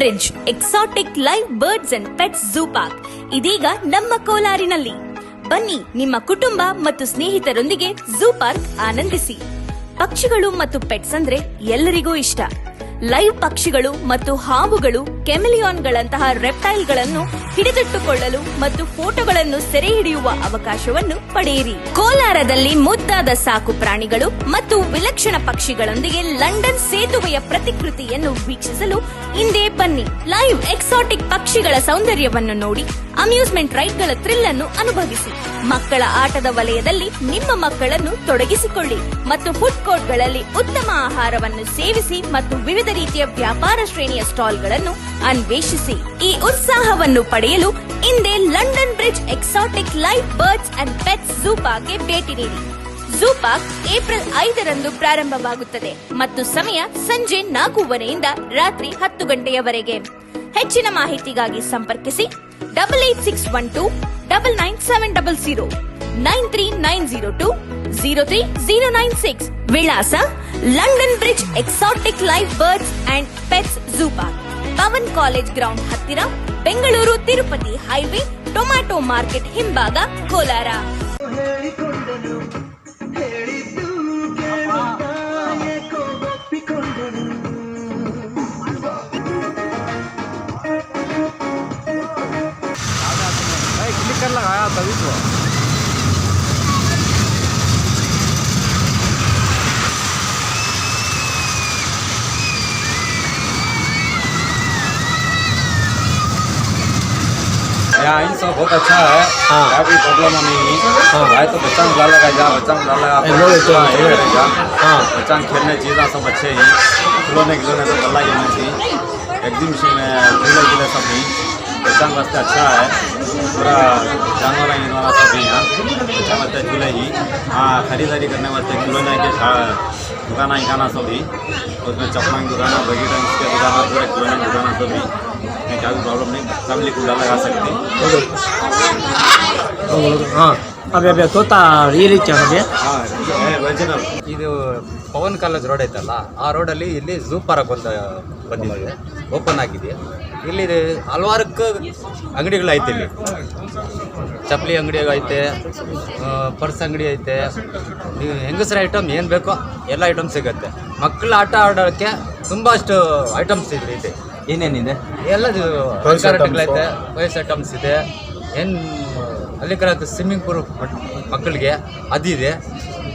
Bridge exotic live birds and pets zoo park ಇದೀಗ ನಮ್ಮ ಕೋಲಾರಿನಲ್ಲಿ. ಬನ್ನಿ, ನಿಮ್ಮ ಕುಟುಂಬ ಮತ್ತು ಸ್ನೇಹಿತರೊಂದಿಗೆ ಝೂ ಪಾರ್ಕ್ ಆನಂದಿಸಿ. ಪಕ್ಷಿಗಳು ಮತ್ತು ಪೆಟ್ಸ್ ಅಂದ್ರೆ ಎಲ್ಲರಿಗೂ ಇಷ್ಟ. ಲೈವ್ ಪಕ್ಷಿಗಳು ಮತ್ತು ಹಾವುಗಳು, ಕೆಮಿಲಿಯಾನ್ಗಳಂತಹ ರೆಪ್ಟೈಲ್ಗಳನ್ನು ಹಿಡಿದಿಟ್ಟುಕೊಳ್ಳಲು ಮತ್ತು ಫೋಟೋಗಳನ್ನು ಸೆರೆ ಹಿಡಿಯುವ ಅವಕಾಶವನ್ನು ಪಡೆಯಿರಿ. ಕೋಲಾರದಲ್ಲಿ ಮುದ್ದಾದ ಸಾಕು ಪ್ರಾಣಿಗಳು ಮತ್ತು ವಿಲಕ್ಷಣ ಪಕ್ಷಿಗಳೊಂದಿಗೆ ಲಂಡನ್ ಸೇತುವೆಯ ಪ್ರತಿಕೃತಿಯನ್ನು ವೀಕ್ಷಿಸಲು ಹಿಂದೆ ಬನ್ನಿ. ಲೈವ್ ಎಕ್ಸಾಟಿಕ್ ಪಕ್ಷಿಗಳ ಸೌಂದರ್ಯವನ್ನು ನೋಡಿ ಅಮ್ಯೂಸ್ಮೆಂಟ್ ರೈಡ್ಗಳ ಥ್ರಿಲ್ ಅನ್ನು ಅನುಭವಿಸಿ. ಮಕ್ಕಳ ಆಟದ ವಲಯದಲ್ಲಿ ನಿಮ್ಮ ಮಕ್ಕಳನ್ನು ತೊಡಗಿಸಿಕೊಳ್ಳಿ ಮತ್ತು ಫುಡ್ ಕೋರ್ಟ್ಗಳಲ್ಲಿ ಉತ್ತಮ ಆಹಾರವನ್ನು ಸೇವಿಸಿ ಮತ್ತು ವಿವಿಧ ರೀತಿಯ ವ್ಯಾಪಾರ ಶ್ರೇಣಿಯ ಸ್ಟಾಲ್ಗಳನ್ನು ಅನ್ವೇಷಿಸಿ. ಈ ಉತ್ಸಾಹವನ್ನು ಪಡೆಯಲು ಹಿಂದೆ London bridge exotic live birds and pets zoo ಪಾರ್ಕ್ಗೆ ಭೇಟಿ ನೀಡಿ. ಝೂ ಪಾರ್ಕ್ ಏಪ್ರಿಲ್ 5ರಂದು ಪ್ರಾರಂಭವಾಗುತ್ತದೆ ಮತ್ತು ಸಮಯ ಸಂಜೆ 4:15 ರಾತ್ರಿ 10 ಗಂಟೆಯವರೆಗೆ. ಹೆಚ್ಚಿನ ಮಾಹಿತಿಗಾಗಿ ಸಂಪರ್ಕಿಸಿ 8861 99700 93902 03096. ವಿಳಾಸ London bridge exotic live birds and pets zoo park, Pavan college ground ಹತ್ತಿರ, Bengaluru Tirupati highway, tomato market ಹಿಂಭಾಗ, ಕೋಲಾರ. लगाया तभी तो यहाँ इन सब बहुत अच्छा है। हाँ, कोई प्रॉब्लम नहीं। हाँ, भाई तो बच्चा में डाल लगा जा, बच्चा में डाल लगा हाँ, बच्चा में खेलने चीज़ें सब अच्छे ही, खिलौने तो गला ही नहीं थी। एग्जीबिशन में झूले झूले सब नहीं, बच्चा वास्ते अच्छा है। पूरा जानवर वाला सब ही यहाँ बच्चा वास्ते झूले ही। हाँ, खरीदारी करने वास्ते खिलौने के दुकाना ही खाना सब ही, उसमें चप्पल की दुकान, बगीचा की दुकान, पूरे खिलौने की दुकान सब ही। क्या भी प्रॉब्लम नहीं, फैमिली को लगा सकते। ಹಾಂ ಅದೇ ತೋತ ಈ ರೀತಿ ಅದೇ ಒರಿಜಿನಲ್ ಇದು ಪವನ್ ಕಾಲೇಜ್ ರೋಡ್ ಐತಲ್ಲ, ಆ ರೋಡಲ್ಲಿ ಇಲ್ಲಿ ಝೂ ಪಾರ್ಕ್ ಅಂತ ಬಂದಿದೆ, ಓಪನ್ ಆಗಿದೆ. ಇಲ್ಲಿ ಹಲವಾರು ಅಂಗಡಿಗಳು ಐತೆ. ಇಲ್ಲಿ ಚಪ್ಪಲಿ ಅಂಗಡಿ ಐತೆ, ಪರ್ಸ್ ಅಂಗಡಿ ಐತೆ, ನೀವು ಹೆಂಗಸರ ಐಟಮ್ ಏನು ಬೇಕೋ ಎಲ್ಲ ಐಟಮ್ ಸಿಗುತ್ತೆ. ಮಕ್ಕಳು ಆಟ ಆಡೋಕ್ಕೆ ತುಂಬ ಅಷ್ಟು ಐಟಮ್ಸ್ ಇದೆ. ಏನೇನಿದೆ ಎಲ್ಲ ಐತೆ, ವಯಸ್ಸು ಐಟಮ್ಸ್ ಇದೆ. ಏನು ಅಲ್ಲಿ ಕಲಿತ ಸ್ವಿಮ್ಮಿಂಗ್ ಪೂಲ್ ಮಕ್ಕಳಿಗೆ ಅದಿದೆ.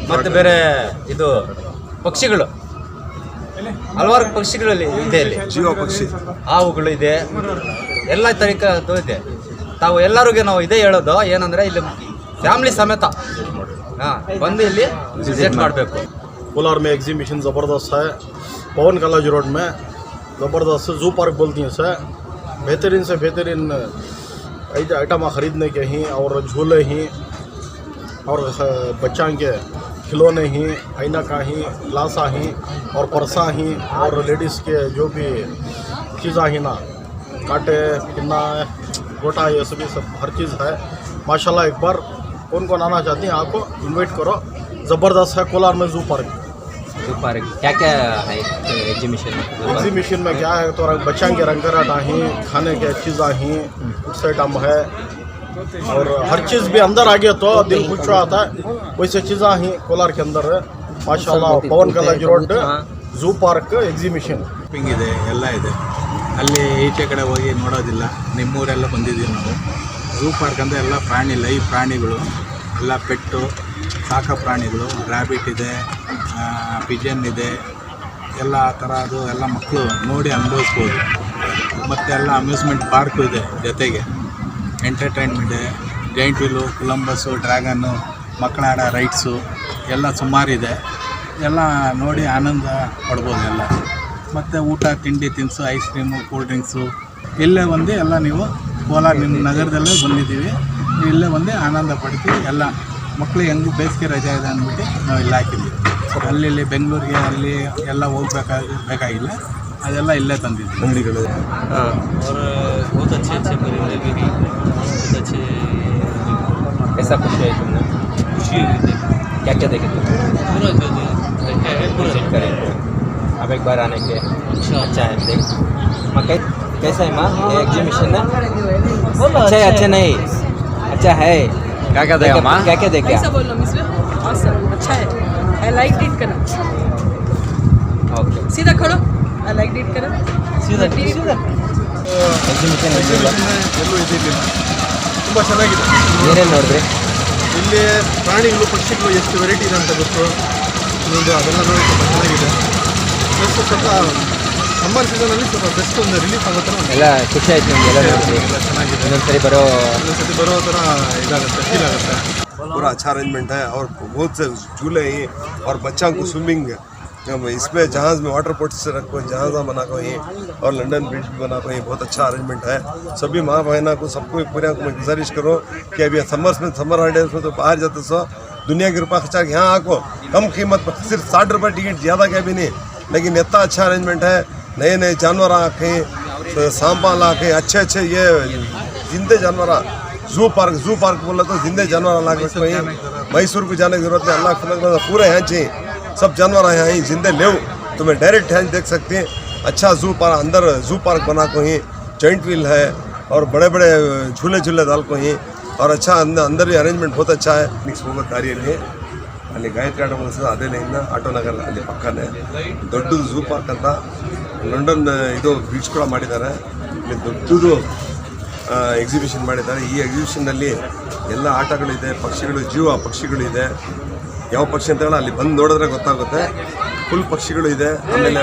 ಮತ್ತು ಬೇರೆ ಇದು ಪಕ್ಷಿಗಳು, ಹಲವಾರು ಪಕ್ಷಿಗಳಲ್ಲಿ ಇದೆ. ಇಲ್ಲಿ ಜೀವ ಪಕ್ಷಿ, ಹಾವುಗಳು ಇದೆ, ಎಲ್ಲ ತರಹದ್ದು ಇದೆ. ತಾವು ಎಲ್ಲರಿಗೂ ನಾವು ಇದೇ ಹೇಳೋದು ಏನಂದರೆ, ಇಲ್ಲಿ ಫ್ಯಾಮಿಲಿ ಸಮೇತ ಬಂದು ಇಲ್ಲಿ ವಿಸಿಟ್ ಮಾಡಬೇಕು. कोलार में एग्जीबिशन ज़बरदस्त है। पवन कॉलेज रोड में ज़बरदस्त ज़ू पार्क बोलती हैं सर। बेहतरीन से बेहतरीन आइटम ख़रीदने के ही, और झूले ही, और बच्चा के खिलौने ही, आईना का ही, ग्लासा ही, और परसा ही, और लेडीज़ के जो भी चीज़ा ही ना, कांटे, पिन्ना, गोटा, ये सभी सब हर चीज़ है माशाल्लाह। एक बार कौन कौन आना चाहती हैं आपको इनवाइट करो। ज़बरदस्त है कोलार में ज़ू पार्क। क्या क्या है एग्जीबिशन में क्या है तो बच्चा के रंगराटा ही, खाने के चीज़ा ही, उस आइटम है, और हर चीज़ भी अंदर आ गया तो दिल खुश आता है। वैसे चीज़ा ही कोलार के अंदर है माशाल्लाह। Pavan college road zoo park exhibition ಇದೆ, ಎಲ್ಲ ಇದೆ. ಅಲ್ಲಿ ಈಚೆ ಕಡೆ ಹೋಗಿ ನೋಡೋದಿಲ್ಲ. ನಿಮ್ಮೂರೆಲ್ಲ ಬಂದಿದ್ದೀವಿ ನಾವು. ಝೂ ಪಾರ್ಕ್ ಅಂದರೆ ಎಲ್ಲ ಪ್ರಾಣಿ, ಲೈವ್ ಪ್ರಾಣಿಗಳು, ಎಲ್ಲ ಪೆಟ್ಟು, ಸಾಕ ಪ್ರಾಣಿಗಳು, ರ್ಯಾಬಿಟ್ ಇದೆ, ಪಿಜನ್ ಇದೆ, ಎಲ್ಲ ಥರದ್ದು ಎಲ್ಲ ಮಕ್ಕಳು ನೋಡಿ ಅನುಭವಿಸ್ಬೋದು. ಮತ್ತು ಎಲ್ಲ ಅಮ್ಯೂಸ್ಮೆಂಟ್ ಪಾರ್ಕು ಇದೆ ಜೊತೆಗೆ, ಎಂಟರ್ಟೈನ್ಮೆಂಟ್ ಇದೆ, ಜೈಂಟ್ ವೀಲು, ಕೊಲಂಬಸ್ಸು, ಡ್ರ್ಯಾಗನ್ನು, ಮಕ್ಕಳ ಆಡೋ ರೈಡ್ಸು ಎಲ್ಲ ಸುಮಾರಿದೆ. ಎಲ್ಲ ನೋಡಿ ಆನಂದ ಪಡ್ಬೋದು ಎಲ್ಲ. ಮತ್ತು ಊಟ ತಿಂಡಿ ತಿನಿಸು, ಐಸ್ ಕ್ರೀಮು, ಕೂಲ್ ಡ್ರಿಂಕ್ಸು ಇಲ್ಲೇ ಬಂದು ಎಲ್ಲ ನೀವು ಕೋಲಾರ ನಿಮ್ಮ ನಗರದಲ್ಲೇ ಬಂದಿದ್ದೀವಿ, ಇಲ್ಲೇ ಬಂದು ಆನಂದ ಪಡ್ತೀವಿ. ಎಲ್ಲ ಮಕ್ಕಳಿಗೆ ಹೆಂಗೂ ಬೇಸಿಗೆ ರಜೆ ಇದೆ ಅಂದ್ಬಿಟ್ಟು ನಾವು ಇಲ್ಲಿ ಹಾಕಿದ್ದೀವಿ. ಅಲ್ಲಿ ಬೆಂಗಳೂರಿಗೆ ಅಲ್ಲಿ ಎಲ್ಲ ಬೇಕಾಗಿಲ್ಲ, ಅದೆಲ್ಲ ಇಲ್ಲೇ ತಂದಿದ್ದೀವಿ ಅಂಗಡಿಗಳು. और बहुत अच्छे अच्छे परिंदे भी बहुत अच्छे। कैसा खुश है तुमने? खुशी हुई। क्या क्या देखे तुम? पूरा जो देखे है पूरा करेंगे अब एक बार आने के अच्छा है। देख मकई कैसा है माँ ये एग्जीबिशन है अच्छा है अच्छा नहीं अच्छा है क्या क्या देगा माँ क्या क्या देखे ऐसा बोल लो मिस्टर awesome अच्छा है आई लाइक इट करो ओके सीधा खड़ो आई लाइक इट करो सीधा सीधा ಎಕ್ಸಿಬಿಷನ್ ಎಲ್ಲೂ ಇದಿರಲಿಲ್ಲ, ತುಂಬ ಚೆನ್ನಾಗಿದೆ. ಏನೇನು ನೋಡಿದ್ರಿ ಇಲ್ಲಿ ಪ್ರಾಣಿಗಳು ಪಕ್ಷಿಗಳು ಎಷ್ಟು ವೆರೈಟಿ ಇದೆ ಅಂತ ಗೊತ್ತು, ಇನ್ನೊಂದು ಅದೆಲ್ಲ ನೋಡಿ ತುಂಬ ಚೆನ್ನಾಗಿದೆ. ಪ್ಲಸ್ ಸ್ವಲ್ಪ ಸಮ್ಮರ್ ಸೀಸನಲ್ಲಿ ಸ್ವಲ್ಪ ಬೆಸ್ಟ್ ಒಂದು ರಿಲೀಫ್ ಆಗೋ ಥರ ಎಲ್ಲ ಖುಷಿ ಆಯ್ತು ನಿಮ್ಗೆ ಎಲ್ಲ ನೋಡಿದ್ರಿ ಎಲ್ಲ ಚೆನ್ನಾಗಿದೆ. ಇನ್ನೊಂದ್ಸರಿ ಬರೋ ಇನ್ನೊಂದು ಸತಿ ಬರೋ ಥರ ಇದಾಗುತ್ತೆ, ಫೀಲ್ ಆಗುತ್ತೆ. पूरा अच्छा अरेंजमेंट है और बहुत से झूले हैं और बच्चों को स्विमिंग इसमें जहाज़ में वाटर पोर्ट से रखो, जहाज़ बना को ही और लंदन ब्रिज भी बना को ही बहुत अच्छा अरेंजमेंट है. सभी माँ बहना को सबको पूरे को मैं गुजारिश करूँ कि अभी समर हॉलीडेज में तो बाहर जाते सो दुनिया के रुपया खर्चा यहाँ आको कम कीमत पर सिर्फ 60 रुपये टिकट, ज़्यादा क्या भी नहीं, लेकिन इतना अच्छा अरेंजमेंट है. नए नए जानवर आके सांपा ला के अच्छे अच्छे ये जिंदे जानवर जू पार्क बोला तो जिंदे जानवर ला के कहीं मैसूर को जाने की जरूरत नहीं. अल्लाह फिलहाल पूरे यहाँ चाहिए सब जानवर यहाँ ही जिंदे ले तो मैं डायरेक्ट यहाँ देख सकते हैं. अच्छा अंदर जू पार्क बना को ही जॉइंट व्हील है और बड़े बड़े झूले डाल को ही और अच्छा अंदर भी अरेंजमेंट बहुत अच्छा है. मिक्स होगा ದಾರಿಯಲ್ಲಿ ಅಲ್ಲಿ ಗಾಯತ್ರಿ ಆಟೋ ಮುಗಿಸಿದ ಅದೇ ಲೈನ್ನ ಆಟೋ ನಗರ ಅಲ್ಲಿ ಪಕ್ಕನೇ ದೊಡ್ಡದು ಝೂ ಪಾರ್ಕ್ ಅಂತ ಲಂಡನ್ ಇದು ಬ್ರಿಡ್ಜ್ ಕೂಡ ಮಾಡಿದ್ದಾರೆ. ಇಲ್ಲಿ ದೊಡ್ಡದು ಎಕ್ಸಿಬಿಷನ್ ಮಾಡಿದ್ದಾರೆ. ಈ ಎಕ್ಸಿಬಿಷನ್ನಲ್ಲಿ ಎಲ್ಲ ಆಟಗಳಿದೆ, ಪಕ್ಷಿಗಳಿದೆ. ಯಾವ ಪಕ್ಷಿ ಅಂತ ಹೇಳಿ ಅಲ್ಲಿ ಬಂದು ನೋಡಿದ್ರೆ ಗೊತ್ತಾಗುತ್ತೆ. ಫುಲ್ ಪಕ್ಷಿಗಳು ಇದೆ. ಆಮೇಲೆ